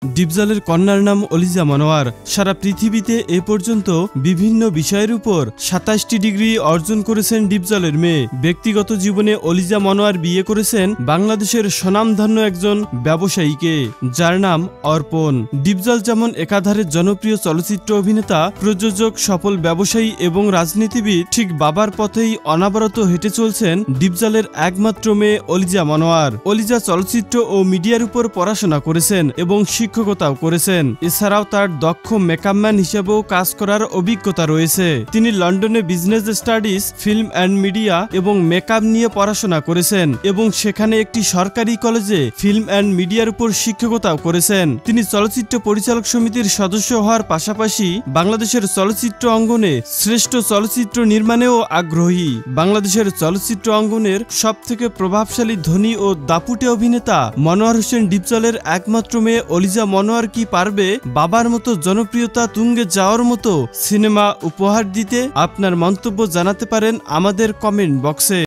ডিপজলের কন্যার নাম অলিজা মনোয়ার। সারা পৃথিবীতে এ পর্যন্ত বিভিন্ন বিষয়ের উপর ২৭টি ডিগ্রি অর্জন করেছেন ডিপজলের মেয়ে। ব্যক্তিগত জীবনে অলিজা মনোয়ার বিয়ে করেছেন বাংলাদেশের স্বনামধন্য একজন ব্যবসায়ীকে, যার নাম অর্পণ। ডিপজল যেমন একাধারে জনপ্রিয় চলচ্চিত্র অভিনেতা, প্রযোজক, সফল ব্যবসায়ী এবং রাজনীতিবিদ, ঠিক বাবার পথেই অনাবরত হেঁটে চলছেন ডিপজলের একমাত্র মেয়ে অলিজা মনোয়ার। অলিজা চলচ্চিত্র ও মিডিয়ার উপর পড়াশোনা করেছেন এবং শিক্ষকতাও করেছেন। এছাড়াও তার দক্ষ মেকআপম্যান হিসেবেও কাজ করার অভিজ্ঞতা রয়েছে। তিনি লন্ডনে business studies, film and media এবং মেকআপ নিয়ে পড়াশোনা করেছেন এবং সেখানে একটি সরকারি কলেজে ফিল্ম অ্যান্ড মিডিয়ার উপর শিক্ষকতাও করেছেন। তিনি চলচ্চিত্র পরিচালক সমিতির সদস্য হওয়ার পাশাপাশি বাংলাদেশের চলচ্চিত্র অঙ্গনে শ্রেষ্ঠ চলচ্চিত্র নির্মাণেও আগ্রহী। বাংলাদেশের চলচ্চিত্র অঙ্গনের সবথেকে প্রভাবশালী ধনী ও দাপুটে অভিনেতা মনোয়ার হোসেন ডিপজলের একমাত্র মেয়ে অলিজা মনোয়ার কি পারবে বাবার মতো জনপ্রিয়তা তুঙ্গে যাওয়ার মতো সিনেমা উপহার দিতে? আপনার মন্তব্য জানাতে পারেন আমাদের কমেন্ট বক্সে।